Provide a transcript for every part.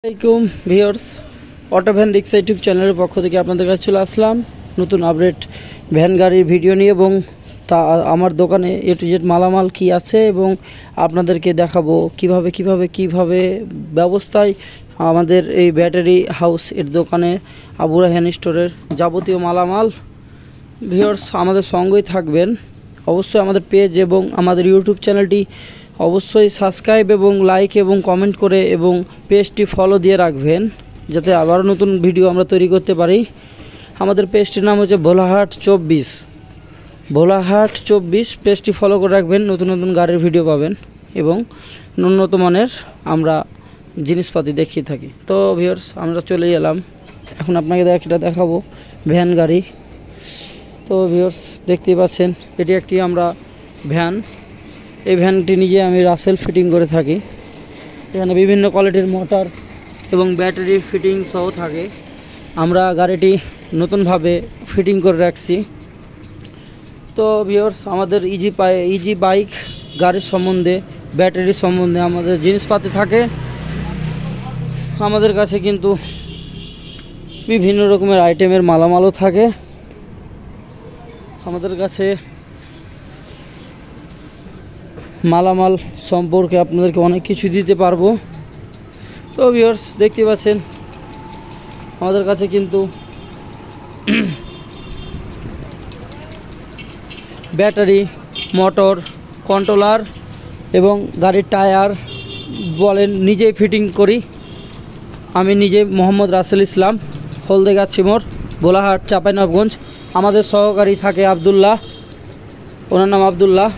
আসসালামাইকুম viewers, auto van rickshaw YouTube চ্যানেলের পক্ষ থেকে আপনাদের কাছে চলে আসলাম নতুন আপডেট ভ্যান গাড়ির ভিডিও নিয়ে। এবং তা আমার দোকানে এ টু জেড মালামাল কি আছে এবং আপনাদেরকে দেখাবো কিভাবে ব্যবস্থায় আমাদের এই ব্যাটারি হাউস এর দোকানে আবু রায়হান স্টোরের যাবতীয় মালামাল। ভিউয়ার্স, আমাদের সঙ্গেই থাকবেন। অবশ্যই আমাদের পেজ এবং আমাদের ইউটিউব চ্যানেলটি অবশ্যই সাবস্ক্রাইব এবং লাইক এবং কমেন্ট করে এবং পেজটি ফলো দিয়ে রাখবেন, যাতে আবারও নতুন ভিডিও আমরা তৈরি করতে পারি। আমাদের পেজটির নাম হচ্ছে ভোলাহাট 24 পেজটি ফলো করে রাখবেন। নতুন নতুন গাড়ির ভিডিও পাবেন এবং উন্নত মানের আমরা জিনিসপাতি দেখিয়ে থাকি। তো ভিউয়ার্স, আমরা চলে এলাম, এখন আপনাকে এটা দেখাবো ভ্যান গাড়ি। তো ভিউয়ার্স, দেখতেই পাচ্ছেন এটি একটি আমরা ভ্যান। এই ভ্যানটি নিজে আমি রাসেল ফিটিং করে থাকি। এখানে বিভিন্ন কোয়ালিটির মোটর এবং ব্যাটারি ফিটিং সহ থাকে। আমরা গাড়িটি নতুনভাবে ফিটিং করে রাখছি। তো ভিউয়ার্স, আমাদের ইজি বাইক গাড়ির সম্বন্ধে, ব্যাটারি সম্বন্ধে আমাদের জিনিসপাতি থাকে। আমাদের কাছে কিন্তু বিভিন্ন রকমের আইটেমের মালামালও থাকে। আমাদের কাছে মালামাল সম্পর্কে আপনাদেরকে অনেক কিছু দিতে পারবো। তো ভিউয়ার্স, দেখতে পাচ্ছেন আমাদের কাছে কিন্তু ব্যাটারি, মোটর, কন্ট্রোলার এবং গাড়ির টায়ার বলেন নিজেই ফিটিং করি। আমি নিজে মোহাম্মদ রাসেল ইসলাম, হলদেগাছি মোড়, ভোলাহাট, চাঁপাইনবাবগঞ্জ। আমাদের সহকারী থাকে আবদুল্লাহ, ওনার নাম আবদুল্লাহ।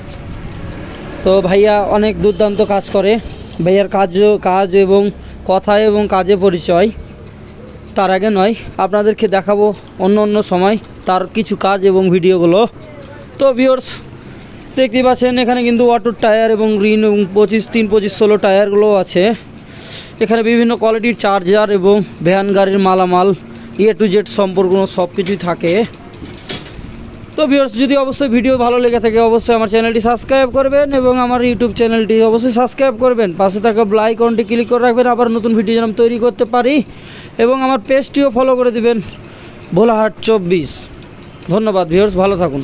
তো ভাইয়া অনেক দুর্দান্ত কাজ করে। ভাইয়ার কাজ এবং কথা এবং কাজে পরিচয়। তার আগে নয়, আপনাদেরকে দেখাবো অন্য সময় তার কিছু কাজ এবং ভিডিওগুলো। তো ভিউয়ার্স, দেখতে পাচ্ছেন এখানে কিন্তু অটোর টায়ার এবং রিন এবং 3-25-16 টায়ারগুলো আছে। এখানে বিভিন্ন কোয়ালিটির চার্জার এবং ভ্যান গাড়ির মালামাল এ টু জেড সম্পর্ক সব কিছুই থাকে। তো ভিউয়ার্স, যদি অবশ্যই ভিডিও ভালো লেগে থাকে অবশ্যই আমার চ্যানেলটি সাবস্ক্রাইব করবেন এবং আমার ইউটিউব চ্যানেলটি অবশ্যই সাবস্ক্রাইব করবেন। পাশে থাকা বেল আইকনটি ক্লিক করে রাখবেন, আবার নতুন ভিডিও যেন তৈরি করতে পারি। এবং আমার পেজটিও ফলো করে দিবেন ভোলাহাট 24। ধন্যবাদ ভিউয়ার্স, ভালো থাকুন।